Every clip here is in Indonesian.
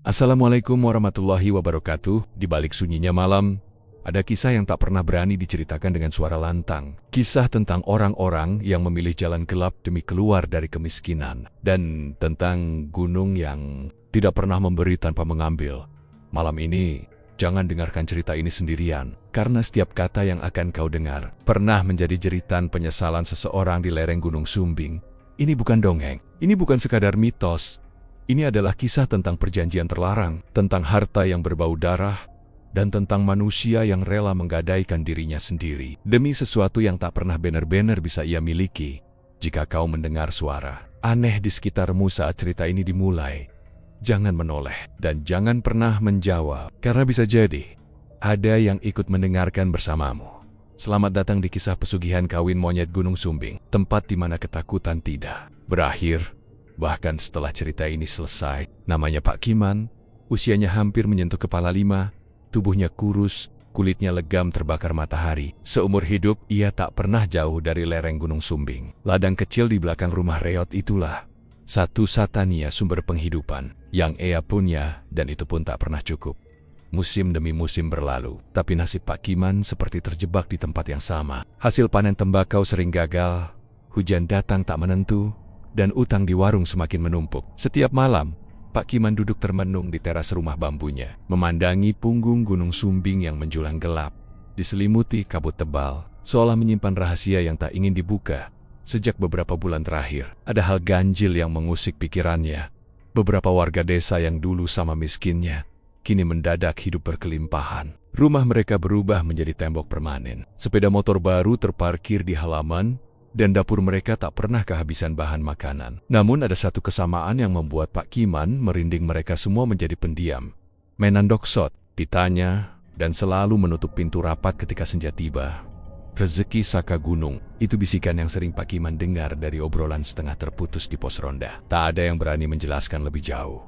Assalamualaikum warahmatullahi wabarakatuh. Di balik sunyinya malam, ada kisah yang tak pernah berani diceritakan dengan suara lantang. Kisah tentang orang-orang yang memilih jalan gelap demi keluar dari kemiskinan. Dan tentang gunung yang tidak pernah memberi tanpa mengambil. Malam ini, jangan dengarkan cerita ini sendirian. Karena setiap kata yang akan kau dengar pernah menjadi jeritan penyesalan seseorang di lereng Gunung Sumbing. Ini bukan dongeng, ini bukan sekadar mitos. Ini adalah kisah tentang perjanjian terlarang, tentang harta yang berbau darah, dan tentang manusia yang rela menggadaikan dirinya sendiri demi sesuatu yang tak pernah benar-benar bisa ia miliki. Jika kau mendengar suara aneh di sekitarmu saat cerita ini dimulai, jangan menoleh dan jangan pernah menjawab, karena bisa jadi ada yang ikut mendengarkan bersamamu. Selamat datang di kisah pesugihan kawin monyet Gunung Sumbing, tempat di mana ketakutan tidak berakhir. Bahkan setelah cerita ini selesai, namanya Pak Kiman, usianya hampir menyentuh kepala 5, tubuhnya kurus, kulitnya legam terbakar matahari. Seumur hidup, ia tak pernah jauh dari lereng Gunung Sumbing. Ladang kecil di belakang rumah reot itulah satu-satunya sumber penghidupan yang ia punya, dan itu pun tak pernah cukup. Musim demi musim berlalu, tapi nasib Pak Kiman seperti terjebak di tempat yang sama. Hasil panen tembakau sering gagal, hujan datang tak menentu, dan utang di warung semakin menumpuk. Setiap malam, Pak Kiman duduk termenung di teras rumah bambunya, memandangi punggung Gunung Sumbing yang menjulang gelap, diselimuti kabut tebal, seolah menyimpan rahasia yang tak ingin dibuka. Sejak beberapa bulan terakhir, ada hal ganjil yang mengusik pikirannya. Beberapa warga desa yang dulu sama miskinnya, kini mendadak hidup berkelimpahan. Rumah mereka berubah menjadi tembok permanen. Sepeda motor baru terparkir di halaman, dan dapur mereka tak pernah kehabisan bahan makanan. Namun ada satu kesamaan yang membuat Pak Kiman merinding. Mereka semua menjadi pendiam, menandoksot, ditanya, dan selalu menutup pintu rapat ketika senja tiba. Rezeki saka gunung, itu bisikan yang sering Pak Kiman dengar dari obrolan setengah terputus di pos ronda. Tak ada yang berani menjelaskan lebih jauh.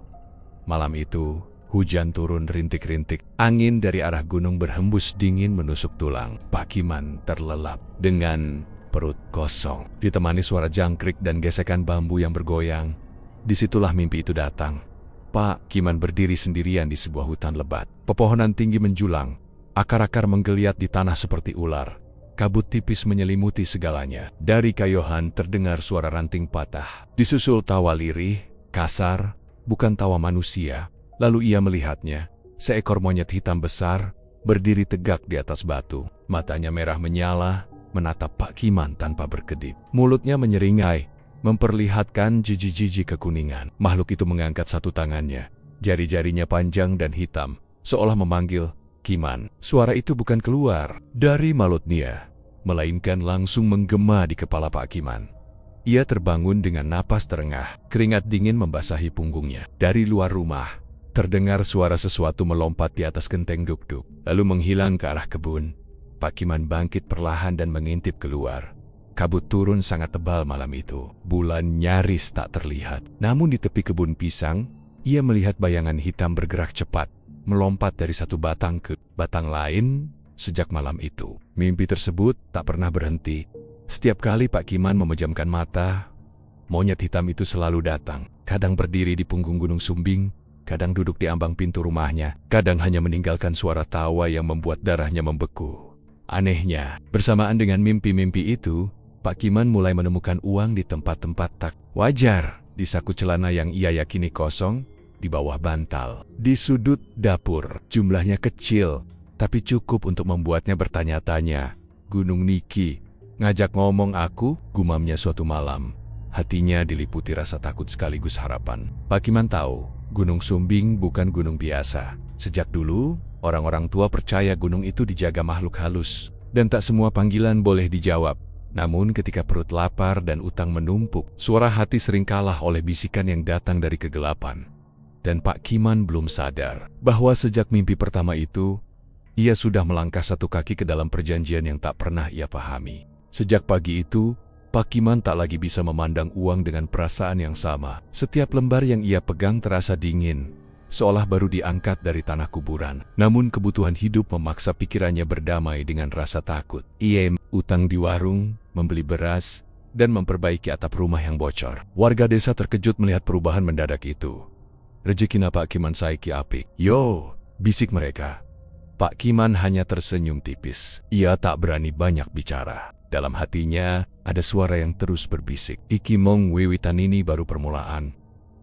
Malam itu, hujan turun rintik-rintik, angin dari arah gunung berhembus dingin menusuk tulang. Pak Kiman terlelap dengan perut kosong, ditemani suara jangkrik dan gesekan bambu yang bergoyang. Disitulah mimpi itu datang. Pak Kiman berdiri sendirian di sebuah hutan lebat. Pepohonan tinggi menjulang, akar-akar menggeliat di tanah seperti ular. Kabut tipis menyelimuti segalanya. Dari kayohan terdengar suara ranting patah, disusul tawa lirih, kasar, bukan tawa manusia. Lalu ia melihatnya, seekor monyet hitam besar, berdiri tegak di atas batu. Matanya merah menyala, menatap Pak Kiman tanpa berkedip. Mulutnya menyeringai, memperlihatkan jiji-jiji kekuningan. Makhluk itu mengangkat satu tangannya. Jari-jarinya panjang dan hitam, seolah memanggil, "Kiman." Suara itu bukan keluar dari mulutnya, melainkan langsung menggema di kepala Pak Kiman. Ia terbangun dengan napas terengah, keringat dingin membasahi punggungnya. Dari luar rumah, terdengar suara sesuatu melompat di atas genteng duk-duk, lalu menghilang ke arah kebun. Pak Kiman bangkit perlahan dan mengintip keluar. Kabut turun sangat tebal malam itu. Bulan nyaris tak terlihat. Namun di tepi kebun pisang, ia melihat bayangan hitam bergerak cepat, melompat dari satu batang ke batang lain. Sejak malam itu, mimpi tersebut tak pernah berhenti. Setiap kali Pak Kiman memejamkan mata, monyet hitam itu selalu datang. Kadang berdiri di punggung Gunung Sumbing, kadang duduk di ambang pintu rumahnya, kadang hanya meninggalkan suara tawa yang membuat darahnya membeku. Anehnya, bersamaan dengan mimpi-mimpi itu, Pak Kiman mulai menemukan uang di tempat-tempat tak wajar. Di saku celana yang ia yakini kosong, di bawah bantal, di sudut dapur. Jumlahnya kecil, tapi cukup untuk membuatnya bertanya-tanya. "Gunung Niki, ngajak ngomong aku?" gumamnya suatu malam. Hatinya diliputi rasa takut sekaligus harapan. Pak Kiman tahu, Gunung Sumbing bukan gunung biasa. Sejak dulu, orang-orang tua percaya gunung itu dijaga makhluk halus, dan tak semua panggilan boleh dijawab. Namun ketika perut lapar dan utang menumpuk, suara hati sering kalah oleh bisikan yang datang dari kegelapan. Dan Pak Kiman belum sadar bahwa sejak mimpi pertama itu, ia sudah melangkah satu kaki ke dalam perjanjian yang tak pernah ia pahami. Sejak pagi itu, Pak Kiman tak lagi bisa memandang uang dengan perasaan yang sama. Setiap lembar yang ia pegang terasa dingin, seolah baru diangkat dari tanah kuburan. Namun kebutuhan hidup memaksa pikirannya berdamai dengan rasa takut. Ia utang di warung, membeli beras, dan memperbaiki atap rumah yang bocor. Warga desa terkejut melihat perubahan mendadak itu. Rezekina Pak Kiman saiki apik. Yo, bisik mereka. Pak Kiman hanya tersenyum tipis. Ia tak berani banyak bicara. Dalam hatinya, ada suara yang terus berbisik. Iki mong wiwitan ini baru permulaan.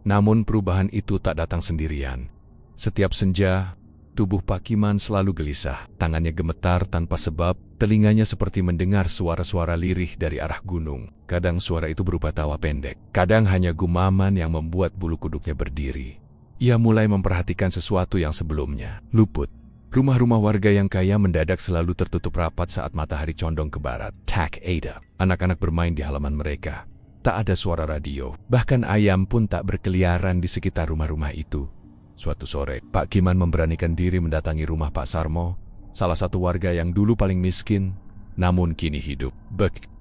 Namun perubahan itu tak datang sendirian. Setiap senja, tubuh Pak Kiman selalu gelisah. Tangannya gemetar tanpa sebab, telinganya seperti mendengar suara-suara lirih dari arah gunung. Kadang suara itu berupa tawa pendek. Kadang hanya gumaman yang membuat bulu kuduknya berdiri. Ia mulai memperhatikan sesuatu yang sebelumnya luput. Rumah-rumah warga yang kaya mendadak selalu tertutup rapat saat matahari condong ke barat. Tak ada. Anak-anak bermain di halaman mereka. Tak ada suara radio. Bahkan ayam pun tak berkeliaran di sekitar rumah-rumah itu. Suatu sore, Pak Kiman memberanikan diri mendatangi rumah Pak Sarmo, salah satu warga yang dulu paling miskin, namun kini hidup.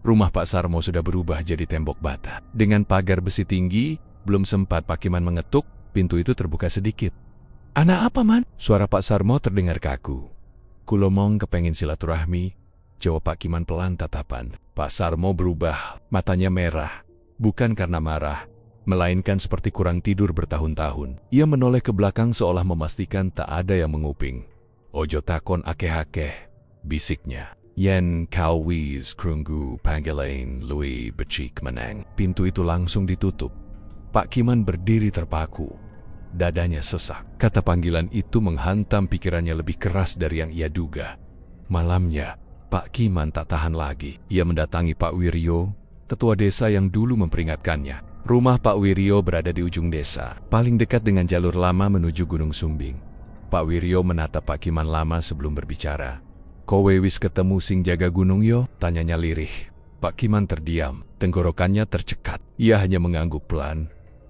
Rumah Pak Sarmo sudah berubah jadi tembok bata. Dengan pagar besi tinggi, belum sempat Pak Kiman mengetuk, pintu itu terbuka sedikit. "Anak apa, Man?" Suara Pak Sarmo terdengar kaku. "Kulomong kepengin silaturahmi," jawab Pak Kiman pelan tatapan. Pak Sarmo berubah, matanya merah. Bukan karena marah, melainkan seperti kurang tidur bertahun-tahun. Ia menoleh ke belakang seolah memastikan tak ada yang menguping. "Ojo takon akeh-akeh," bisiknya. "Yen kau wis krunggu panggilan lui becik meneng." Pintu itu langsung ditutup. Pak Kiman berdiri terpaku. Dadanya sesak. Kata panggilan itu menghantam pikirannya lebih keras dari yang ia duga. Malamnya, Pak Kiman tak tahan lagi. Ia mendatangi Pak Wiryo, tetua desa yang dulu memperingatkannya. Rumah Pak Wiryo berada di ujung desa, paling dekat dengan jalur lama menuju Gunung Sumbing. Pak Wiryo menatap Pak Kiman lama sebelum berbicara. "Kowe wis ketemu sing jaga gunung yo?" tanyanya lirih. Pak Kiman terdiam, tenggorokannya tercekat. Ia hanya mengangguk pelan.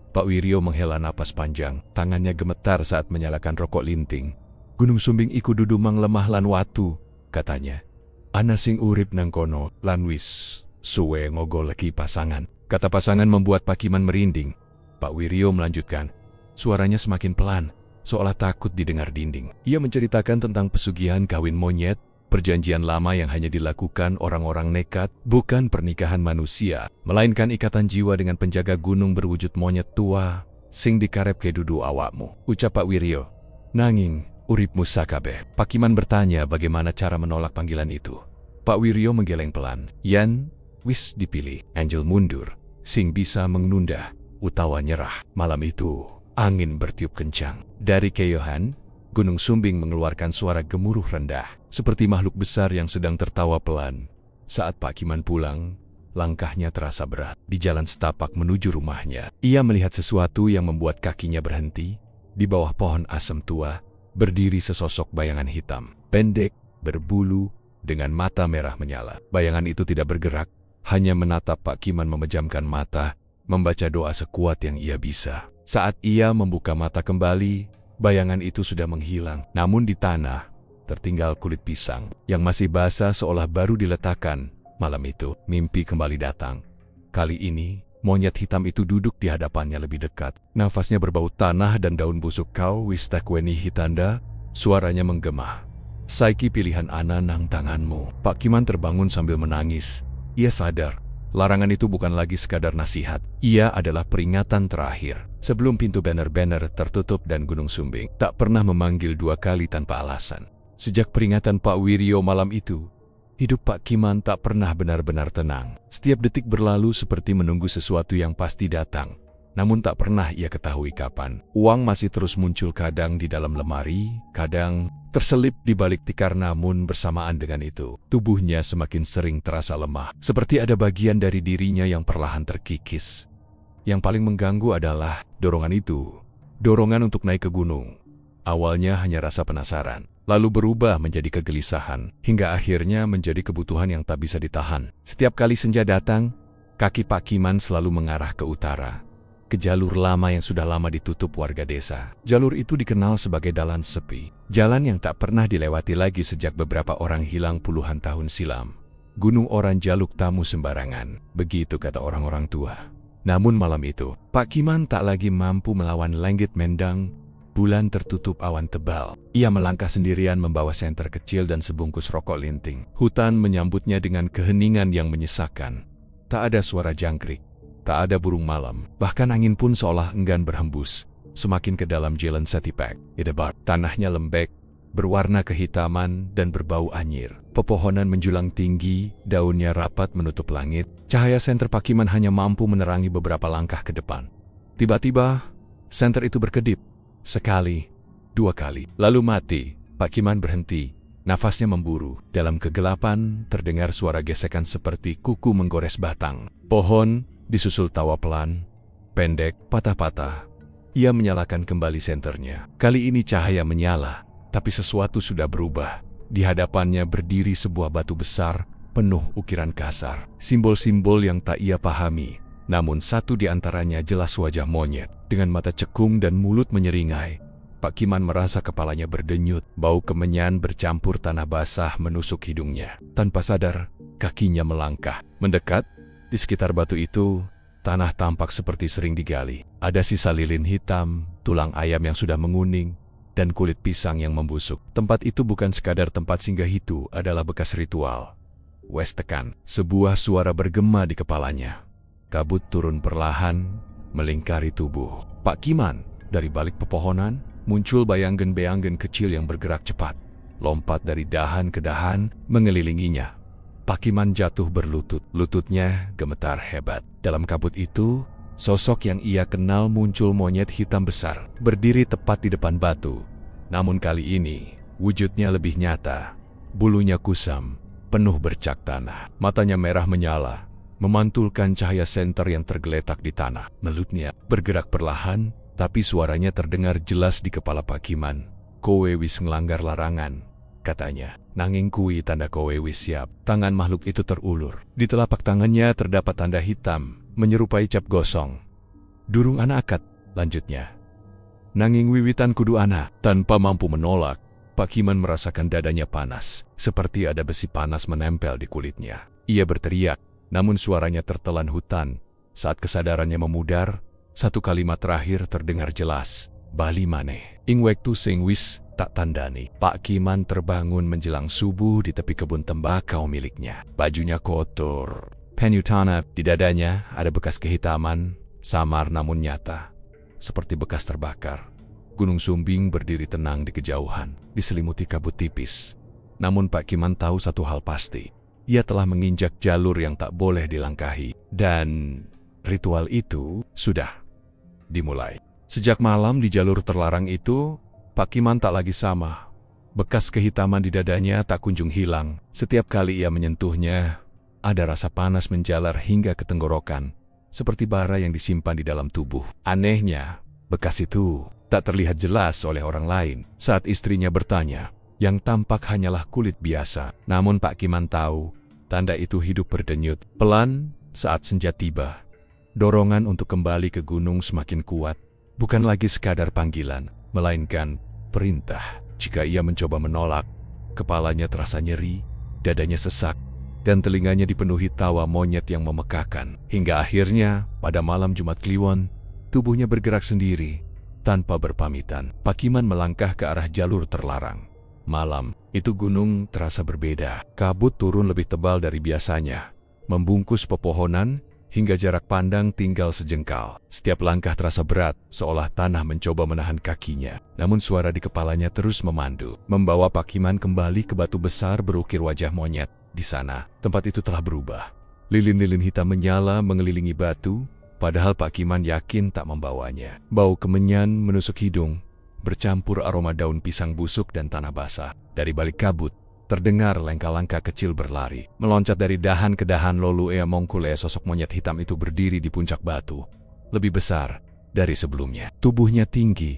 Pak Wiryo menghela napas panjang, tangannya gemetar saat menyalakan rokok linting. "Gunung Sumbing iku dudu mang lemah lan watu," katanya. "Ana sing urip nang kono lan wis suwe ngogoleki pasangan." Kata pasangan membuat Pak Kiman merinding. Pak Wiryo melanjutkan, suaranya semakin pelan, seolah takut didengar dinding. Ia menceritakan tentang pesugihan kawin monyet, perjanjian lama yang hanya dilakukan orang-orang nekat, bukan pernikahan manusia, melainkan ikatan jiwa dengan penjaga gunung berwujud monyet tua, sing dikarep ke dudu awakmu, ucap Pak Wiryo. "Nanging, uripmu sakabeh." Pak Kiman bertanya bagaimana cara menolak panggilan itu. Pak Wiryo menggeleng pelan. "Yan, wis dipilih, Angel mundur, sing bisa menunda, utawa nyerah." Malam itu, angin bertiup kencang. Dari keyohan, Gunung Sumbing mengeluarkan suara gemuruh rendah, seperti makhluk besar yang sedang tertawa pelan. Saat Pak Kiman pulang, langkahnya terasa berat. Di jalan setapak menuju rumahnya, ia melihat sesuatu yang membuat kakinya berhenti. Di bawah pohon asem tua, berdiri sesosok bayangan hitam, pendek, berbulu, dengan mata merah menyala. Bayangan itu tidak bergerak, hanya menatap Pak Kiman memejamkan mata, membaca doa sekuat yang ia bisa. Saat ia membuka mata kembali, bayangan itu sudah menghilang. Namun di tanah, tertinggal kulit pisang yang masih basah seolah baru diletakkan. Malam itu, mimpi kembali datang. Kali ini, monyet hitam itu duduk di hadapannya lebih dekat. Nafasnya berbau tanah dan daun busuk. "Kau wis takweni hitanda?" Suaranya menggema. "Saiki pilihan ana nang tanganmu." Pak Kiman terbangun sambil menangis. Ia sadar, larangan itu bukan lagi sekadar nasihat. Ia adalah peringatan terakhir. Sebelum pintu banner-banner tertutup dan Gunung Sumbing tak pernah memanggil dua kali tanpa alasan. Sejak peringatan Pak Wiryo malam itu, hidup Pak Kiman tak pernah benar-benar tenang. Setiap detik berlalu seperti menunggu sesuatu yang pasti datang. Namun tak pernah ia ketahui kapan. Uang masih terus muncul, kadang di dalam lemari, kadang terselip di balik tikar. Namun bersamaan dengan itu, tubuhnya semakin sering terasa lemah. Seperti ada bagian dari dirinya yang perlahan terkikis. Yang paling mengganggu adalah dorongan itu. Dorongan untuk naik ke gunung. Awalnya hanya rasa penasaran, lalu berubah menjadi kegelisahan, hingga akhirnya menjadi kebutuhan yang tak bisa ditahan. Setiap kali senja datang, kaki Pak Kiman selalu mengarah ke utara, ke jalur lama yang sudah lama ditutup warga desa. Jalur itu dikenal sebagai dalan sepi, jalan yang tak pernah dilewati lagi sejak beberapa orang hilang puluhan tahun silam. Gunung Oran jaluk tamu sembarangan, begitu kata orang-orang tua. Namun malam itu, Pak Kiman tak lagi mampu melawan langit mendang. Bulan tertutup awan tebal. Ia melangkah sendirian membawa senter kecil dan sebungkus rokok linting. Hutan menyambutnya dengan keheningan yang menyesakkan. Tak ada suara jangkrik, tak ada burung malam, bahkan angin pun seolah enggan berhembus. Semakin ke dalam jalan Setipak, Idebar, tanahnya lembek, berwarna kehitaman dan berbau anyir. Pepohonan menjulang tinggi, daunnya rapat menutup langit. Cahaya senter Pakiman hanya mampu menerangi beberapa langkah ke depan. Tiba-tiba, senter itu berkedip. Sekali, dua kali, lalu mati. Pakiman berhenti, nafasnya memburu. Dalam kegelapan, terdengar suara gesekan seperti kuku menggores batang. Pohon disusul tawa pelan, pendek, patah-patah. Ia menyalakan kembali senternya. Kali ini cahaya menyala, tapi sesuatu sudah berubah. Di hadapannya berdiri sebuah batu besar, penuh ukiran kasar. Simbol-simbol yang tak ia pahami. Namun satu di antaranya jelas wajah monyet. Dengan mata cekung dan mulut menyeringai, Pakiman merasa kepalanya berdenyut. Bau kemenyan bercampur tanah basah menusuk hidungnya. Tanpa sadar, kakinya melangkah. Mendekat, di sekitar batu itu, tanah tampak seperti sering digali. Ada sisa lilin hitam, tulang ayam yang sudah menguning, dan kulit pisang yang membusuk. Tempat itu bukan sekadar tempat singgah, itu adalah bekas ritual. Wes tekan, sebuah suara bergema di kepalanya. Kabut turun perlahan, melingkari tubuh Pakiman. Dari balik pepohonan, muncul bayangan-bayangan kecil yang bergerak cepat. Lompat dari dahan ke dahan, mengelilinginya. Pakiman jatuh berlutut, lututnya gemetar hebat. Dalam kabut itu, sosok yang ia kenal muncul, monyet hitam besar, berdiri tepat di depan batu. Namun kali ini, wujudnya lebih nyata. Bulunya kusam, penuh bercak tanah. Matanya merah menyala, memantulkan cahaya senter yang tergeletak di tanah. Mulutnya bergerak perlahan, tapi suaranya terdengar jelas di kepala Pakiman. "Kowe wis ngelanggar larangan," katanya. "Nanging kui tanda kowe wis siap." Tangan makhluk itu terulur. Di telapak tangannya terdapat tanda hitam, menyerupai cap gosong. "Durung ana akad," lanjutnya. "Nanging wiwitan kudu ana." Tanpa mampu menolak, Pakiman merasakan dadanya panas, seperti ada besi panas menempel di kulitnya. Ia berteriak, namun suaranya tertelan hutan. Saat kesadarannya memudar, satu kalimat terakhir terdengar jelas, "Bali maneh." Ing wektu sing wis tak tandani, Pakiman terbangun menjelang subuh di tepi kebun tembakau miliknya. Bajunya kotor, penuh tanah. Di dadanya ada bekas kehitaman, samar namun nyata, seperti bekas terbakar. Gunung Sumbing berdiri tenang di kejauhan, diselimuti kabut tipis. Namun Pakiman tahu satu hal pasti, ia telah menginjak jalur yang tak boleh dilangkahi. Dan ritual itu sudah dimulai. Sejak malam di jalur terlarang itu, Pakiman tak lagi sama. Bekas kehitaman di dadanya tak kunjung hilang. Setiap kali ia menyentuhnya, ada rasa panas menjalar hingga ke tenggorokan, seperti bara yang disimpan di dalam tubuh. Anehnya, bekas itu tak terlihat jelas oleh orang lain. Saat istrinya bertanya, yang tampak hanyalah kulit biasa. Namun Pakiman tahu, tanda itu hidup berdenyut. Pelan, saat senja tiba, dorongan untuk kembali ke gunung semakin kuat. Bukan lagi sekadar panggilan, melainkan perintah. Jika ia mencoba menolak, kepalanya terasa nyeri, dadanya sesak, dan telinganya dipenuhi tawa monyet yang memekakan. Hingga akhirnya, pada malam Jumat Kliwon, tubuhnya bergerak sendiri, tanpa berpamitan. Pakiman melangkah ke arah jalur terlarang. Malam itu gunung terasa berbeda. Kabut turun lebih tebal dari biasanya, membungkus pepohonan, hingga jarak pandang tinggal sejengkal. Setiap langkah terasa berat, seolah tanah mencoba menahan kakinya. Namun suara di kepalanya terus memandu, membawa Pakiman kembali ke batu besar berukir wajah monyet. Di sana, tempat itu telah berubah. Lilin-lilin hitam menyala mengelilingi batu, padahal Pakiman yakin tak membawanya. Bau kemenyan menusuk hidung, bercampur aroma daun pisang busuk dan tanah basah. Dari balik kabut, terdengar langkah-langkah kecil berlari. Meloncat dari dahan ke dahan, lalu Ea Mongkule, sosok monyet hitam itu berdiri di puncak batu. Lebih besar dari sebelumnya. Tubuhnya tinggi,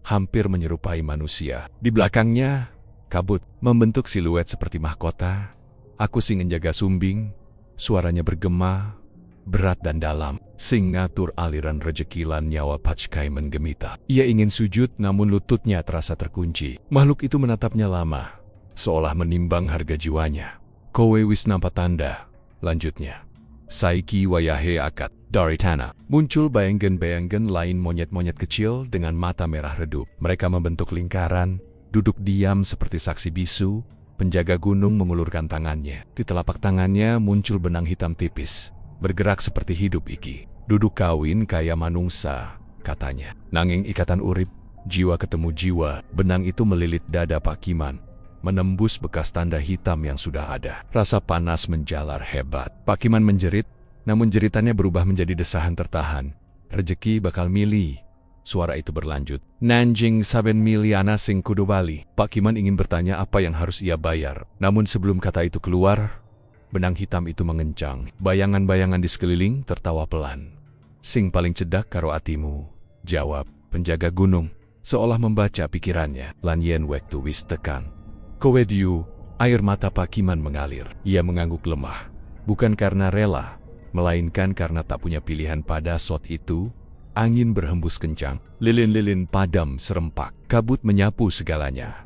hampir menyerupai manusia. Di belakangnya, kabut membentuk siluet seperti mahkota. "Aku sing njaga Sumbing," suaranya bergema, berat dan dalam. "Sing ngatur aliran rejeki lan nyawa Pachkai menggemita." Ia ingin sujud, namun lututnya terasa terkunci. Makhluk itu menatapnya lama, seolah menimbang harga jiwanya. "Kowe wis nampa tanda," lanjutnya. "Saiki wayahe akad." Dari tanah muncul bayangan-bayangan lain, monyet-monyet kecil dengan mata merah redup. Mereka membentuk lingkaran, duduk diam seperti saksi bisu. Penjaga gunung mengulurkan tangannya. Di telapak tangannya muncul benang hitam tipis, bergerak seperti hidup iki. "Duduk kawin kaya manungsa," katanya. Nanging ikatan urip, jiwa ketemu jiwa, benang itu melilit dada Pak Kiman, menembus bekas tanda hitam yang sudah ada. Rasa panas menjalar hebat. Pak Kiman menjerit, namun jeritannya berubah menjadi desahan tertahan. Rejeki bakal milih. Suara itu berlanjut. Nanjing saben mili ana sing kudu bali. Pak Kiman ingin bertanya apa yang harus ia bayar. Namun sebelum kata itu keluar, benang hitam itu mengencang. Bayangan-bayangan di sekeliling tertawa pelan. Sing paling cedak karo atimu, jawab penjaga gunung, seolah membaca pikirannya. Lan yen wektu wis tekan. Kowe diu, air mata Pak Kiman mengalir. Ia mengangguk lemah. Bukan karena rela, melainkan karena tak punya pilihan pada saat itu. Angin berhembus kencang, lilin-lilin padam serempak, kabut menyapu segalanya.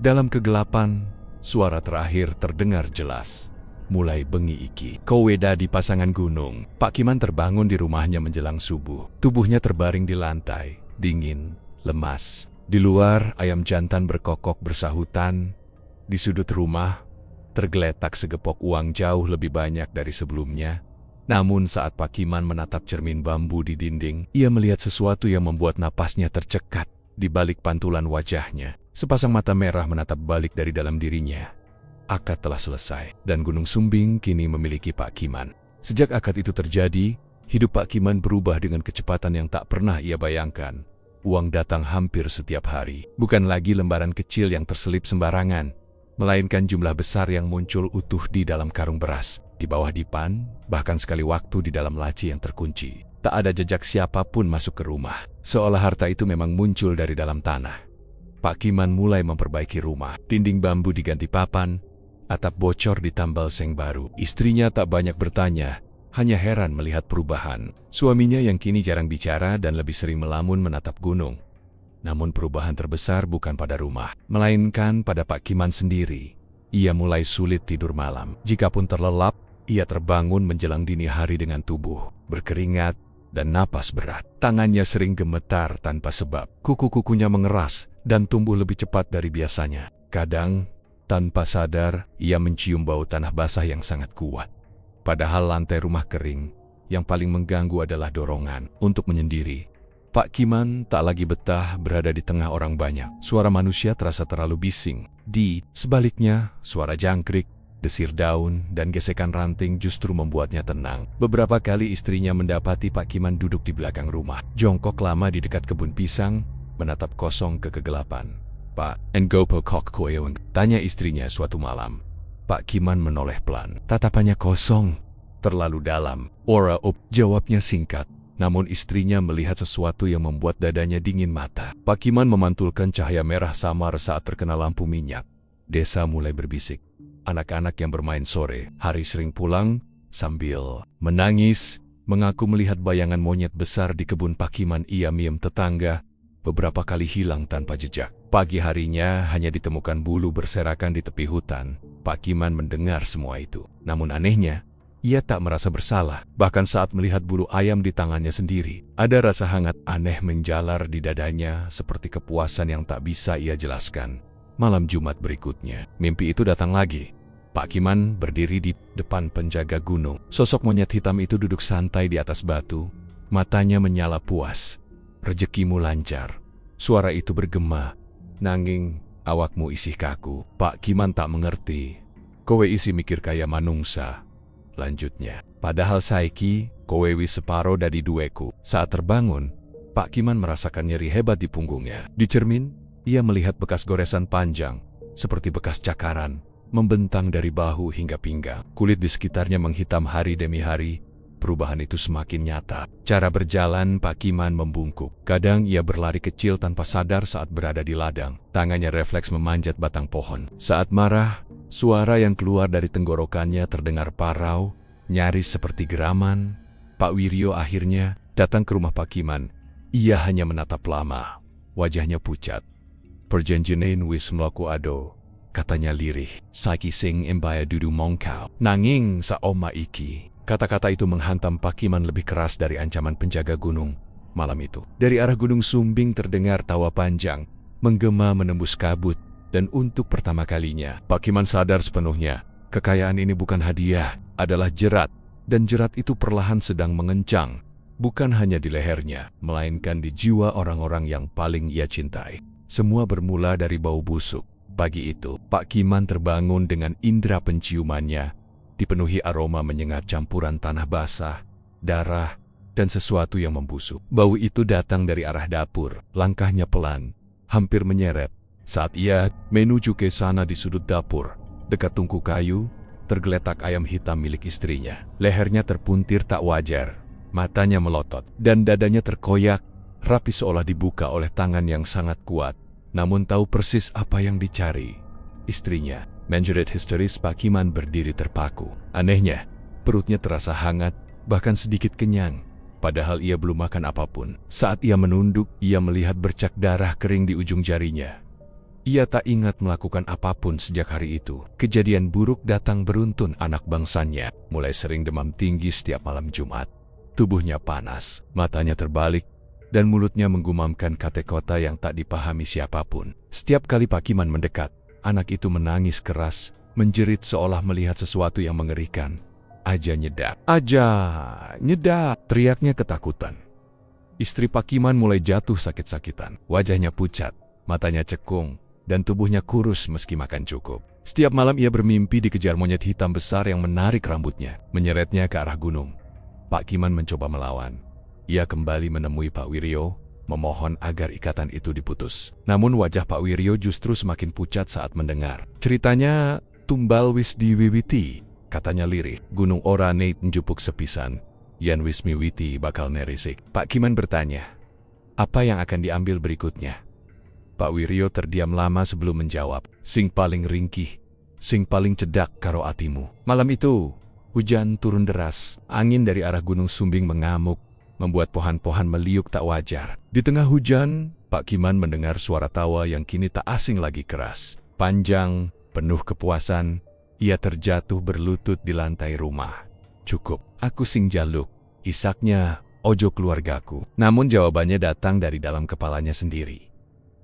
Dalam kegelapan, suara terakhir terdengar jelas. Mulai bengi iki, Koweda di pasangan gunung. Pak Kiman terbangun di rumahnya menjelang subuh. Tubuhnya terbaring di lantai, dingin, lemas. Di luar, ayam jantan berkokok bersahutan. Di sudut rumah, tergeletak segepok uang jauh lebih banyak dari sebelumnya. Namun saat Pak Kiman menatap cermin bambu di dinding, ia melihat sesuatu yang membuat napasnya tercekat. Di balik pantulan wajahnya, sepasang mata merah menatap balik dari dalam dirinya. Akad telah selesai, dan Gunung Sumbing kini memiliki Pak Kiman. Sejak akad itu terjadi, hidup Pak Kiman berubah dengan kecepatan yang tak pernah ia bayangkan. Uang datang hampir setiap hari. Bukan lagi lembaran kecil yang terselip sembarangan, melainkan jumlah besar yang muncul utuh di dalam karung beras, di bawah dipan, bahkan sekali waktu di dalam laci yang terkunci. Tak ada jejak siapapun masuk ke rumah, seolah harta itu memang muncul dari dalam tanah. Pak Kiman mulai memperbaiki rumah. Dinding bambu diganti papan, atap bocor ditambal seng baru. Istrinya tak banyak bertanya, hanya heran melihat perubahan. Suaminya yang kini jarang bicara dan lebih sering melamun menatap gunung. Namun perubahan terbesar bukan pada rumah, melainkan pada Pak Kiman sendiri. Ia mulai sulit tidur malam. Jikapun terlelap, ia terbangun menjelang dini hari dengan tubuh berkeringat dan napas berat. Tangannya sering gemetar tanpa sebab. Kuku-kukunya mengeras dan tumbuh lebih cepat dari biasanya. Kadang, tanpa sadar, ia mencium bau tanah basah yang sangat kuat. Padahal lantai rumah kering, yang paling mengganggu adalah dorongan untuk menyendiri. Pak Kiman tak lagi betah berada di tengah orang banyak. Suara manusia terasa terlalu bising. Sebaliknya, suara jangkrik, desir daun, dan gesekan ranting justru membuatnya tenang. Beberapa kali istrinya mendapati Pak Kiman duduk di belakang rumah, jongkok lama di dekat kebun pisang, menatap kosong ke kegelapan. "Pak, enggopo kok koeung?" tanya istrinya suatu malam. Pak Kiman menoleh pelan. Tatapannya kosong, terlalu dalam. "Ora op," jawabnya singkat. Namun istrinya melihat sesuatu yang membuat dadanya dingin mata. Pak Kiman memantulkan cahaya merah samar saat terkena lampu minyak. Desa mulai berbisik. Anak-anak yang bermain sore hari sering pulang sambil menangis, mengaku melihat bayangan monyet besar di kebun Pak Kiman. Ia miem tetangga, beberapa kali hilang tanpa jejak. Pagi harinya hanya ditemukan bulu berserakan di tepi hutan. Pak Kiman mendengar semua itu. Namun anehnya, ia tak merasa bersalah. Bahkan saat melihat bulu ayam di tangannya sendiri, ada rasa hangat aneh menjalar di dadanya seperti kepuasan yang tak bisa ia jelaskan. Malam Jumat berikutnya, mimpi itu datang lagi. Pak Kiman berdiri di depan penjaga gunung. Sosok monyet hitam itu duduk santai di atas batu. Matanya menyala puas. "Rejekimu lancar." Suara itu bergema. "Nanging, awakmu isih kaku." Pak Kiman tak mengerti. "Kowe isi mikir kaya manungsa," lanjutnya. "Padahal saiki, kowe wis separo dari duweku." Saat terbangun, Pak Kiman merasakan nyeri hebat di punggungnya. Di cermin, ia melihat bekas goresan panjang, seperti bekas cakaran, membentang dari bahu hingga pinggang. Kulit di sekitarnya menghitam hari demi hari. Perubahan itu semakin nyata. Cara berjalan Pak Kiman membungkuk. Kadang ia berlari kecil tanpa sadar saat berada di ladang. Tangannya refleks memanjat batang pohon. Saat marah, suara yang keluar dari tenggorokannya terdengar parau, nyaris seperti geraman. Pak Wiryo akhirnya datang ke rumah Pak Kiman. Ia hanya menatap lama. Wajahnya pucat. "Perjanjian wis mlaku ado," katanya lirih. "Saiki sing embaya dudu mongkau. Nanging saoma iki." Kata-kata itu menghantam Pak Kiman lebih keras dari ancaman penjaga gunung. Malam itu, dari arah Gunung Sumbing terdengar tawa panjang, menggema menembus kabut. Dan untuk pertama kalinya, Pak Kiman sadar sepenuhnya, kekayaan ini bukan hadiah, adalah jerat. Dan jerat itu perlahan sedang mengencang. bukan hanya di lehernya, melainkan di jiwa orang-orang yang paling ia cintai. Semua bermula dari bau busuk. Pagi itu, Pak Kiman terbangun dengan indera penciumannya, dipenuhi aroma menyengat campuran tanah basah, darah, dan sesuatu yang membusuk. Bau itu datang dari arah dapur. Langkahnya pelan, hampir menyeret. Saat ia menuju ke sana di sudut dapur, dekat tungku kayu, tergeletak ayam hitam milik istrinya. Lehernya terpuntir tak wajar, matanya melotot, dan dadanya terkoyak, rapi seolah dibuka oleh tangan yang sangat kuat. Namun tahu persis apa yang dicari. Istrinya, menjerit histeris. Pak Kiman berdiri terpaku. Anehnya, perutnya terasa hangat, bahkan sedikit kenyang. Padahal ia belum makan apapun. Saat ia menunduk, ia melihat bercak darah kering di ujung jarinya. Ia tak ingat melakukan apapun sejak hari itu. Kejadian buruk datang beruntun. Anak bangsanya mulai sering demam tinggi setiap malam Jumat. Tubuhnya panas, matanya terbalik, dan mulutnya menggumamkan kata-kata yang tak dipahami siapapun. Setiap kali Pak Kiman mendekat, anak itu menangis keras, menjerit seolah melihat sesuatu yang mengerikan. Aja nyedak, aja nyedak, teriaknya ketakutan. Istri Pak Kiman mulai jatuh sakit-sakitan. Wajahnya pucat, matanya cekung, dan tubuhnya kurus meski makan cukup. Setiap malam ia bermimpi dikejar monyet hitam besar yang menarik rambutnya, menyeretnya ke arah gunung. Pak Kiman mencoba melawan. Ia kembali menemui Pak Wiryo, memohon agar ikatan itu diputus. Namun wajah Pak Wiryo justru semakin pucat saat mendengar. Ceritanya tumbal wis diwiwiti, katanya lirih. Gunung ora neit njupuk sepisan, yen wis miwiti bakal nerisik. Pak Kiman bertanya, apa yang akan diambil berikutnya? Pak Wiryo terdiam lama sebelum menjawab. Sing paling ringkih, sing paling cedak karo atimu. Malam itu, hujan turun deras. Angin dari arah Gunung Sumbing mengamuk, membuat pohon-pohon meliuk tak wajar. Di tengah hujan, Pak Kiman mendengar suara tawa yang kini tak asing lagi, keras, panjang, penuh kepuasan. Ia terjatuh berlutut di lantai rumah. Cukup, aku sing jaluk, isaknya, ojo keluargaku. Namun jawabannya datang dari dalam kepalanya sendiri.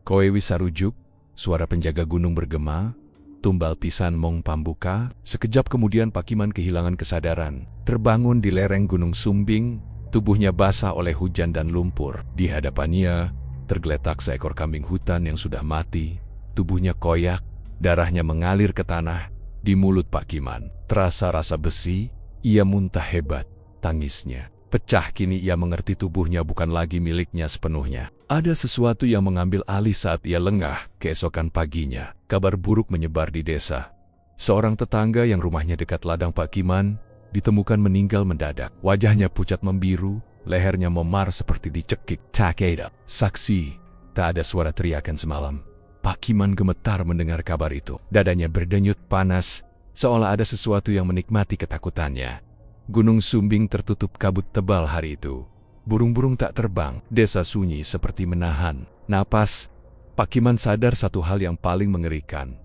Kowe wis sarujuk, suara penjaga gunung bergema, tumbal pisan mong pambuka. Sekejap kemudian Pak Kiman kehilangan kesadaran, terbangun di lereng Gunung Sumbing. Tubuhnya basah oleh hujan dan lumpur. Di hadapannya tergeletak seekor kambing hutan yang sudah mati. Tubuhnya koyak, darahnya mengalir ke tanah. Di mulut Pak Kiman terasa rasa besi. Ia muntah hebat. Tangisnya pecah. Kini ia mengerti tubuhnya bukan lagi miliknya sepenuhnya. Ada sesuatu yang mengambil alih saat ia lengah. Keesokan paginya, kabar buruk menyebar di desa. Seorang tetangga yang rumahnya dekat ladang Pak Kiman ditemukan meninggal mendadak. Wajahnya pucat membiru, lehernya memar seperti dicekik. Takeda. Saksi, tak ada suara teriakan semalam. Pak Kiman gemetar mendengar kabar itu. Dadanya berdenyut panas, seolah ada sesuatu yang menikmati ketakutannya. Gunung Sumbing tertutup kabut tebal hari itu. Burung-burung tak terbang. Desa sunyi seperti menahan napas. Pak Kiman sadar satu hal yang paling mengerikan.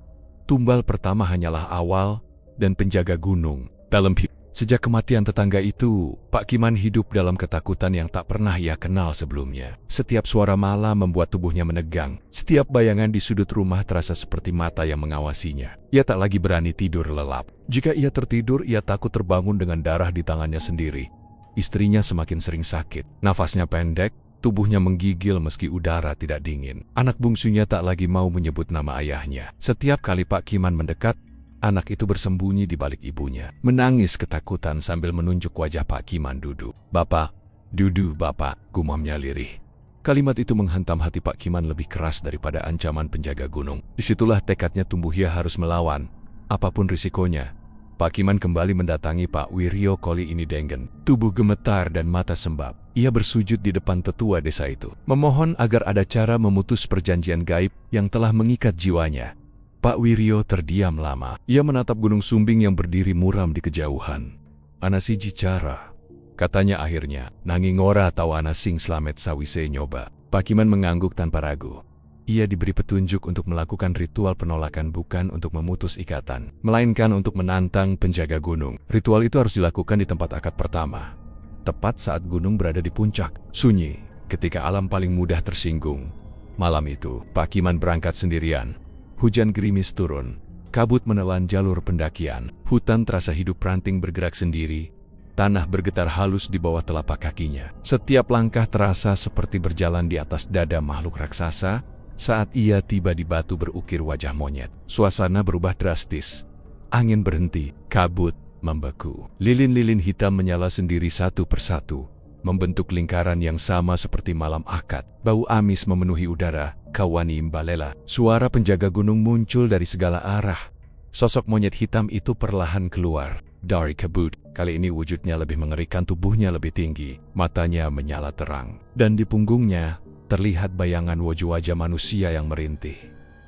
Tumbal pertama hanyalah awal, dan penjaga gunung dalam hidup. Sejak kematian tetangga itu, Pak Kiman hidup dalam ketakutan yang tak pernah ia kenal sebelumnya. Setiap suara malam membuat tubuhnya menegang. Setiap bayangan di sudut rumah terasa seperti mata yang mengawasinya. Ia tak lagi berani tidur lelap. Jika ia tertidur, ia takut terbangun dengan darah di tangannya sendiri. Istrinya semakin sering sakit. Nafasnya pendek, tubuhnya menggigil meski udara tidak dingin. Anak bungsunya tak lagi mau menyebut nama ayahnya. Setiap kali Pak Kiman mendekat, anak itu bersembunyi di balik ibunya, menangis ketakutan sambil menunjuk wajah Pak Kiman. Duduk. Bapak, duduk bapak, gumamnya lirih. Kalimat itu menghantam hati Pak Kiman lebih keras daripada ancaman penjaga gunung. Disitulah tekadnya tumbuh. Ia harus melawan, apapun risikonya. Pak Kiman kembali mendatangi Pak Wiryo Koli ini Denggen. Tubuh gemetar dan mata sembab. Ia bersujud di depan tetua desa itu, memohon agar ada cara memutus perjanjian gaib yang telah mengikat jiwanya. Pak Wiryo terdiam lama. Ia menatap Gunung Sumbing yang berdiri muram di kejauhan. Ana siji cara, katanya akhirnya, nanging ora tau ana sing slamet sawise nyoba. Pak Kiman mengangguk tanpa ragu. Ia diberi petunjuk untuk melakukan ritual penolakan, bukan untuk memutus ikatan, melainkan untuk menantang penjaga gunung. Ritual itu harus dilakukan di tempat akad pertama, tepat saat gunung berada di puncak, sunyi, ketika alam paling mudah tersinggung. Malam itu, Pak Kiman berangkat sendirian. Hujan gerimis turun, kabut menelan jalur pendakian. Hutan terasa hidup, ranting bergerak sendiri. Tanah bergetar halus di bawah telapak kakinya. Setiap langkah terasa seperti berjalan di atas dada makhluk raksasa. Saat ia tiba di batu berukir wajah monyet, suasana berubah drastis. Angin berhenti, kabut membeku. Lilin-lilin hitam menyala sendiri satu persatu, membentuk lingkaran yang sama seperti malam akad. Bau amis memenuhi udara. Kawani imbalela. Suara penjaga gunung muncul dari segala arah. Sosok monyet hitam itu perlahan keluar dari kabut. Kali ini wujudnya lebih mengerikan, tubuhnya lebih tinggi, matanya menyala terang, dan di punggungnya terlihat bayangan wajah manusia yang merintih.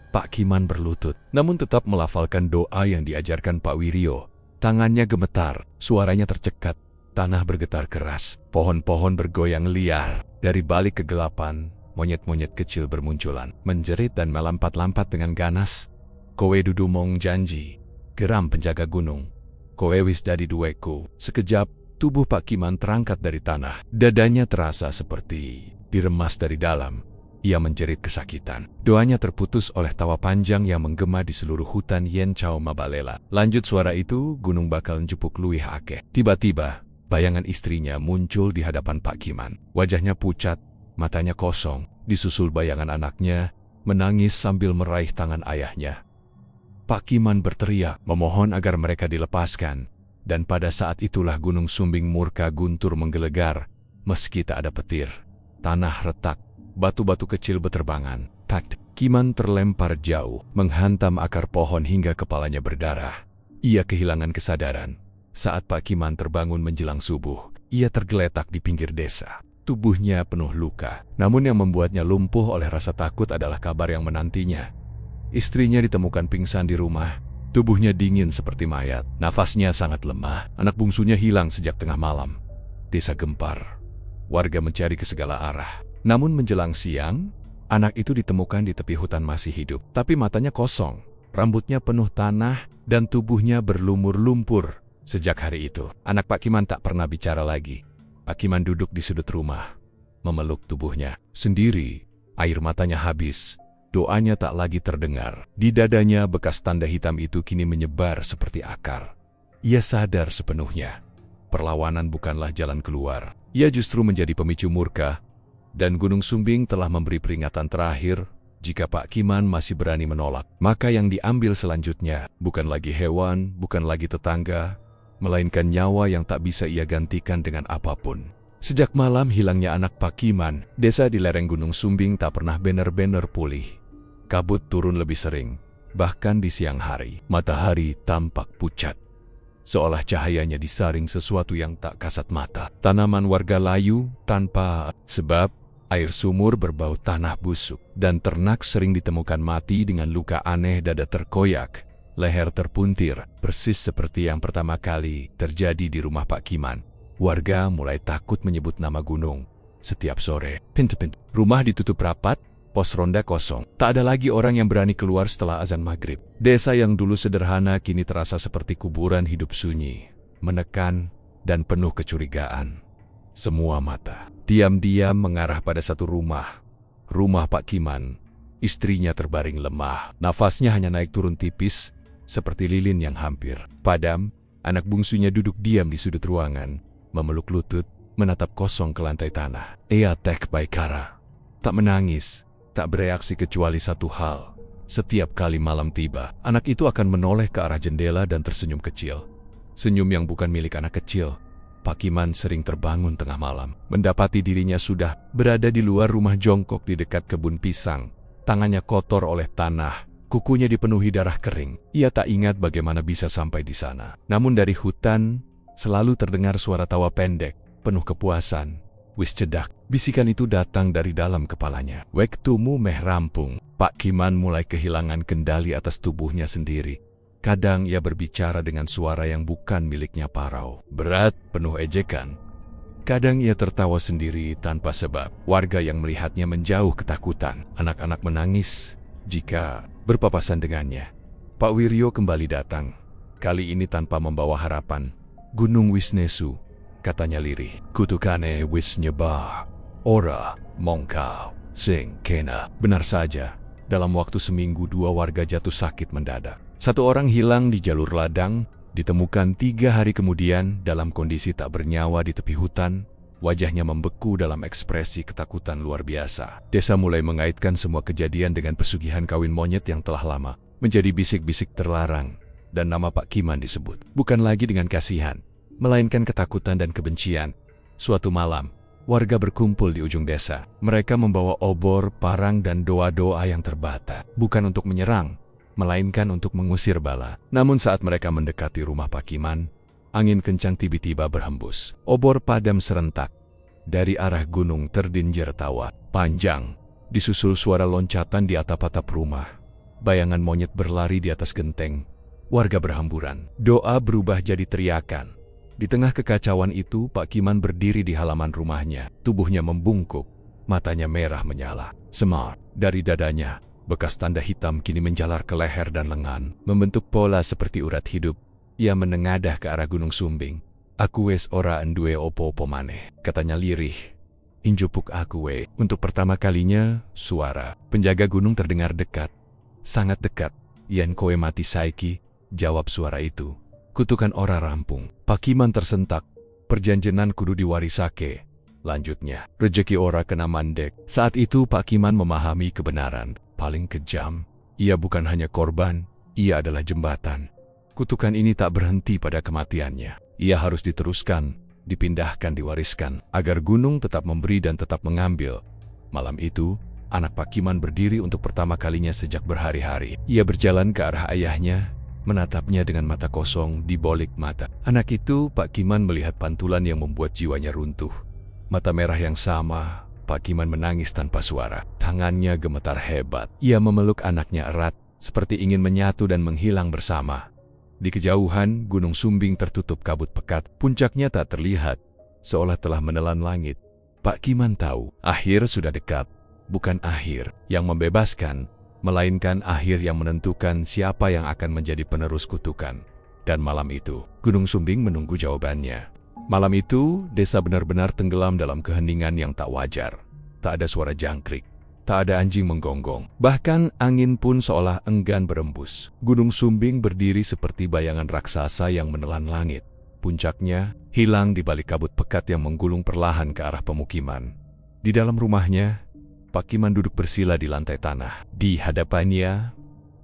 Pak Kiman berlutut, namun tetap melafalkan doa yang diajarkan Pak Wiryo. Tangannya gemetar, suaranya tercekat, tanah bergetar keras, pohon-pohon bergoyang liar. Dari balik kegelapan, monyet-monyet kecil bermunculan, menjerit dan melampat-lampat dengan ganas. Kowe dudu mong janji, geram penjaga gunung. Kowe wis dadi duweku. Sekejap, tubuh Pak Kiman terangkat dari tanah. Dadanya terasa seperti diremas dari dalam. Ia menjerit kesakitan. Doanya terputus oleh tawa panjang yang menggema di seluruh hutan Yen Chao Mabalela. Lanjut suara itu, gunung bakal njupuk luwih akeh. Tiba-tiba, bayangan istrinya muncul di hadapan Pak Kiman. Wajahnya pucat, matanya kosong, disusul bayangan anaknya, menangis sambil meraih tangan ayahnya. Pak Kiman berteriak, memohon agar mereka dilepaskan. Dan pada saat itulah Gunung Sumbing murka guntur menggelegar. Meski tak ada petir, tanah retak, batu-batu kecil beterbangan. Pak Kiman terlempar jauh, menghantam akar pohon hingga kepalanya berdarah. Ia kehilangan kesadaran. Saat Pak Kiman terbangun menjelang subuh, ia tergeletak di pinggir desa. Tubuhnya penuh luka, namun yang membuatnya lumpuh oleh rasa takut adalah kabar yang menantinya. Istrinya ditemukan pingsan di rumah, tubuhnya dingin seperti mayat, nafasnya sangat lemah, anak bungsunya hilang sejak tengah malam. Desa gempar, warga mencari ke segala arah. Namun menjelang siang, anak itu ditemukan di tepi hutan masih hidup, tapi matanya kosong, rambutnya penuh tanah, dan tubuhnya berlumur lumpur. Sejak hari itu, anak Pak Kiman tak pernah bicara lagi. Pak Kiman duduk di sudut rumah, memeluk tubuhnya sendiri, air matanya habis. Doanya tak lagi terdengar. Di dadanya bekas tanda hitam itu kini menyebar seperti akar. Ia sadar sepenuhnya. Perlawanan bukanlah jalan keluar. Ia justru menjadi pemicu murka. Dan Gunung Sumbing telah memberi peringatan terakhir. Jika Pak Kiman masih berani menolak, maka yang diambil selanjutnya bukan lagi hewan, bukan lagi tetangga, melainkan nyawa yang tak bisa ia gantikan dengan apapun. Sejak malam hilangnya anak Pak Kiman, desa di lereng Gunung Sumbing tak pernah benar-benar pulih. Kabut turun lebih sering, bahkan di siang hari, matahari tampak pucat. Seolah cahayanya disaring sesuatu yang tak kasat mata. Tanaman warga layu tanpa sebab, air sumur berbau tanah busuk, dan ternak sering ditemukan mati dengan luka aneh, dada terkoyak, leher terpuntir, persis seperti yang pertama kali terjadi di rumah Pak Kiman. Warga mulai takut menyebut nama gunung. Setiap sore, pintu-pintu rumah ditutup rapat. Pos ronda kosong. Tak ada lagi orang yang berani keluar setelah azan maghrib. Desa yang dulu sederhana kini terasa seperti kuburan hidup sunyi, menekan, dan penuh kecurigaan. Semua mata diam-diam mengarah pada satu rumah. Rumah Pak Kiman. Istrinya terbaring lemah. Nafasnya hanya naik turun tipis, seperti lilin yang hampir padam. Anak bungsunya duduk diam di sudut ruangan, memeluk lutut, menatap kosong ke lantai tanah. Ia Tek Baikara. Tak menangis, tak bereaksi kecuali satu hal. Setiap kali malam tiba, anak itu akan menoleh ke arah jendela dan tersenyum kecil. Senyum yang bukan milik anak kecil. Pak Kiman sering terbangun tengah malam, mendapati dirinya sudah berada di luar rumah jongkok di dekat kebun pisang. Tangannya kotor oleh tanah, kukunya dipenuhi darah kering. Ia tak ingat bagaimana bisa sampai di sana. Namun dari hutan, selalu terdengar suara tawa pendek, penuh kepuasan. Wis cedak, bisikan itu datang dari dalam kepalanya. Wektumu meh rampung. Pak Kiman mulai kehilangan kendali atas tubuhnya sendiri. Kadang ia berbicara dengan suara yang bukan miliknya, parau, berat, penuh ejekan. Kadang ia tertawa sendiri tanpa sebab. Warga yang melihatnya menjauh ketakutan. Anak-anak menangis jika berpapasan dengannya. Pak Wiryo kembali datang. Kali ini tanpa membawa harapan. Gunung Wisnesu, katanya lirih. Kutukane wis nyebah, ora mongkau sing kena. Benar saja, dalam waktu seminggu 2 warga jatuh sakit mendadak. Satu orang hilang di jalur ladang, Ditemukan 3 hari kemudian dalam kondisi tak bernyawa di tepi hutan, wajahnya membeku dalam ekspresi ketakutan luar biasa. Desa mulai mengaitkan semua kejadian dengan pesugihan kawin monyet yang telah lama menjadi bisik-bisik terlarang, dan nama Pak Kiman disebut. Bukan lagi dengan kasihan, melainkan ketakutan dan kebencian. Suatu malam, warga berkumpul di ujung desa. Mereka membawa obor, parang, dan doa-doa yang terbata. Bukan untuk menyerang, melainkan untuk mengusir bala. Namun saat mereka mendekati rumah Pak Kiman, angin kencang tiba-tiba berhembus. Obor padam serentak. Dari arah gunung terdinjer tawa panjang, disusul suara loncatan di atap-atap rumah. Bayangan monyet berlari di atas genteng. Warga berhamburan. Doa berubah jadi teriakan. Di tengah kekacauan itu, Pak Kiman berdiri di halaman rumahnya. Tubuhnya membungkuk, matanya merah menyala. Semar dari dadanya, bekas tanda hitam kini menjalar ke leher dan lengan, membentuk pola seperti urat hidup. Ia menengadah ke arah Gunung Sumbing. "Aku wes ora enduwe opo-opo maneh," katanya lirih. "Injupuk aku we." Untuk pertama kalinya, suara penjaga gunung terdengar dekat. Sangat dekat. "Yen kowe mati saiki," jawab suara itu. "Kutukan ora rampung." Pak Kiman tersentak. "Perjanjenan kudu diwarisake," lanjutnya. "Rejeki ora kena mandek." Saat itu Pak Kiman memahami kebenaran paling kejam. Ia bukan hanya korban, ia adalah jembatan. Kutukan ini tak berhenti pada kematiannya. Ia harus diteruskan, dipindahkan, diwariskan, agar gunung tetap memberi dan tetap mengambil. Malam itu, anak Pak Kiman berdiri untuk pertama kalinya sejak berhari-hari. Ia berjalan ke arah ayahnya, menatapnya dengan mata kosong di bolik mata. Anak itu, Pak Kiman melihat pantulan yang membuat jiwanya runtuh. Mata merah yang sama, Pak Kiman menangis tanpa suara. Tangannya gemetar hebat. Ia memeluk anaknya erat, seperti ingin menyatu dan menghilang bersama. Di kejauhan, Gunung Sumbing tertutup kabut pekat. Puncaknya tak terlihat, seolah telah menelan langit. Pak Kiman tahu, akhir sudah dekat. Bukan akhir yang membebaskan, melainkan akhir yang menentukan siapa yang akan menjadi penerus kutukan. Dan malam itu, Gunung Sumbing menunggu jawabannya. Malam itu, desa benar-benar tenggelam dalam keheningan yang tak wajar. Tak ada suara jangkrik, tak ada anjing menggonggong. Bahkan angin pun seolah enggan berembus. Gunung Sumbing berdiri seperti bayangan raksasa yang menelan langit. Puncaknya hilang di balik kabut pekat yang menggulung perlahan ke arah pemukiman. Di dalam rumahnya, Pak Kiman duduk bersila di lantai tanah. Di hadapannya,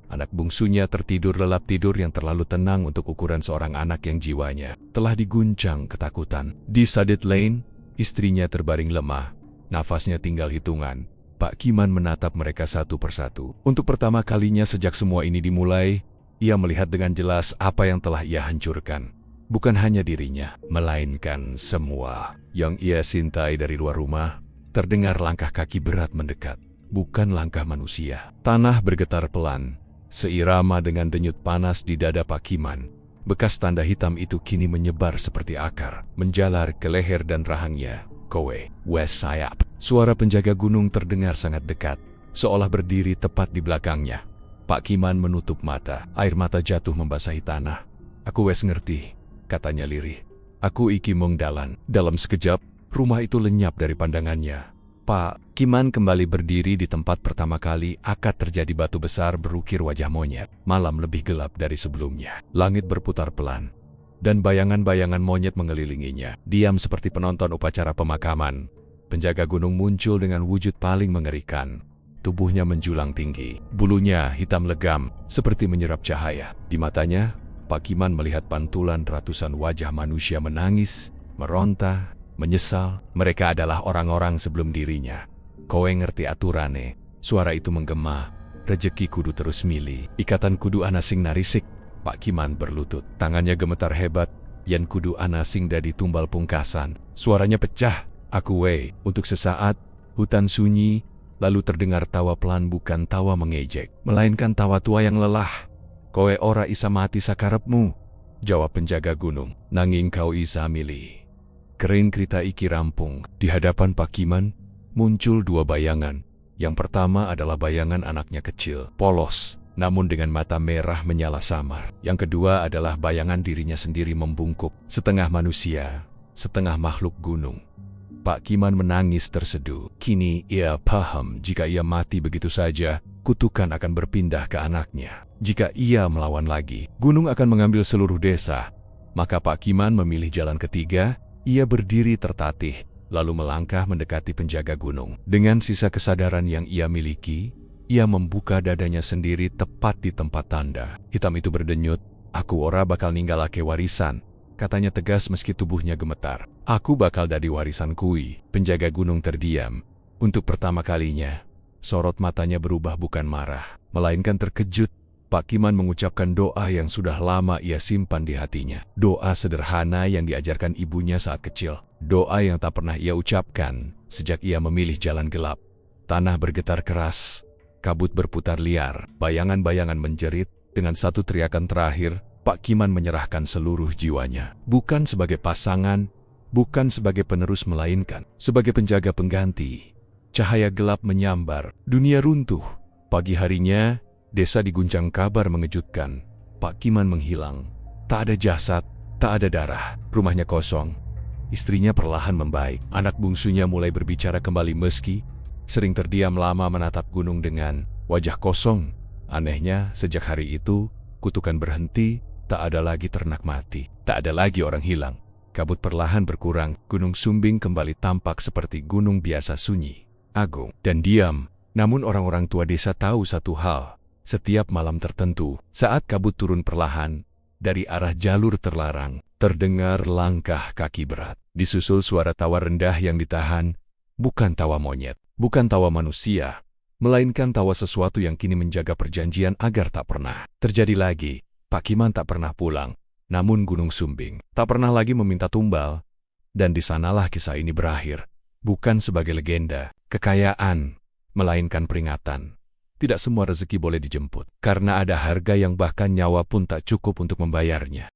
anak bungsunya tertidur lelap tidur yang terlalu tenang untuk ukuran seorang anak yang jiwanya telah diguncang ketakutan. Di Sadet Lane, istrinya terbaring lemah, nafasnya tinggal hitungan. Pak Kiman menatap mereka satu persatu. Untuk pertama kalinya sejak semua ini dimulai, ia melihat dengan jelas apa yang telah ia hancurkan. Bukan hanya dirinya, melainkan semua yang ia cintai. Dari luar rumah, terdengar langkah kaki berat mendekat. Bukan langkah manusia. Tanah bergetar pelan, seirama dengan denyut panas di dada Pak Kiman. Bekas tanda hitam itu kini menyebar seperti akar, menjalar ke leher dan rahangnya. "Kowe, wes sayap." Suara penjaga gunung terdengar sangat dekat, seolah berdiri tepat di belakangnya. Pak Kiman menutup mata, air mata jatuh membasahi tanah. "Aku wes ngerti," katanya lirih. "Aku iki mung dalan." Dalam sekejap, rumah itu lenyap dari pandangannya. Pak Kiman kembali berdiri di tempat pertama kali akad terjadi. Batu besar berukir wajah monyet. Malam lebih gelap dari sebelumnya. Langit berputar pelan, dan bayangan-bayangan monyet mengelilinginya. Diam seperti penonton upacara pemakaman. Penjaga gunung muncul dengan wujud paling mengerikan. Tubuhnya menjulang tinggi, bulunya hitam legam, seperti menyerap cahaya. Di matanya, Pak Kiman melihat pantulan ratusan wajah manusia menangis, meronta, menyesal. Mereka adalah orang-orang sebelum dirinya. "Kowe ngerti aturane?" Suara itu menggema. "Rejeki kudu terus mili. Ikatan kudu ana sing narisik." Pak Kiman berlutut. Tangannya gemetar hebat. "Yen kudu ana sing dadi tumbal pungkasan." Suaranya pecah. "Aku we." Untuk sesaat, hutan sunyi, lalu terdengar tawa pelan, bukan tawa mengejek, melainkan tawa tua yang lelah. "Kowe ora isa mati sakarepmu," jawab penjaga gunung. "Nanging kau isa milih." Keren cerita iki rampung. Di hadapan Pak Kiman muncul dua bayangan. Yang pertama adalah bayangan anaknya kecil, polos, namun dengan mata merah menyala samar. Yang kedua adalah bayangan dirinya sendiri membungkuk, setengah manusia, setengah makhluk gunung. Pak Kiman menangis terseduh. Kini ia paham jika ia mati begitu saja, kutukan akan berpindah ke anaknya. Jika ia melawan lagi, gunung akan mengambil seluruh desa. Maka Pak Kiman memilih jalan ketiga. Ia berdiri tertatih, lalu melangkah mendekati penjaga gunung. Dengan sisa kesadaran yang ia miliki, ia membuka dadanya sendiri tepat di tempat tanda. Hitam itu berdenyut, "Aku ora bakal ninggalake warisan," katanya tegas meski tubuhnya gemetar. "Aku bakal dadi warisan kui." Penjaga gunung terdiam. Untuk pertama kalinya, sorot matanya berubah bukan marah, melainkan terkejut. Pak Kiman mengucapkan doa yang sudah lama ia simpan di hatinya. Doa sederhana yang diajarkan ibunya saat kecil. Doa yang tak pernah ia ucapkan sejak ia memilih jalan gelap. Tanah bergetar keras, kabut berputar liar, bayangan-bayangan menjerit. Dengan satu teriakan terakhir, Pak Kiman menyerahkan seluruh jiwanya. Bukan sebagai pasangan, bukan sebagai penerus, melainkan sebagai penjaga pengganti. Cahaya gelap menyambar, dunia runtuh. Pagi harinya, desa diguncang kabar mengejutkan. Pak Kiman menghilang. Tak ada jasad, tak ada darah. Rumahnya kosong. Istrinya perlahan membaik. Anak bungsunya mulai berbicara kembali meski sering terdiam lama menatap gunung dengan wajah kosong. Anehnya, sejak hari itu, kutukan berhenti. Tak ada lagi ternak mati. Tak ada lagi orang hilang. Kabut perlahan berkurang. Gunung Sumbing kembali tampak seperti gunung biasa, sunyi, agung, dan diam. Namun orang-orang tua desa tahu satu hal. Setiap malam tertentu, saat kabut turun perlahan, dari arah jalur terlarang, terdengar langkah kaki berat. Disusul suara tawa rendah yang ditahan, bukan tawa monyet, bukan tawa manusia, melainkan tawa sesuatu yang kini menjaga perjanjian agar tak pernah terjadi lagi. Pak Kiman tak pernah pulang, namun Gunung Sumbing tak pernah lagi meminta tumbal. Dan di sanalah kisah ini berakhir, bukan sebagai legenda, kekayaan, melainkan peringatan. Tidak semua rezeki boleh dijemput, karena ada harga yang bahkan nyawa pun tak cukup untuk membayarnya.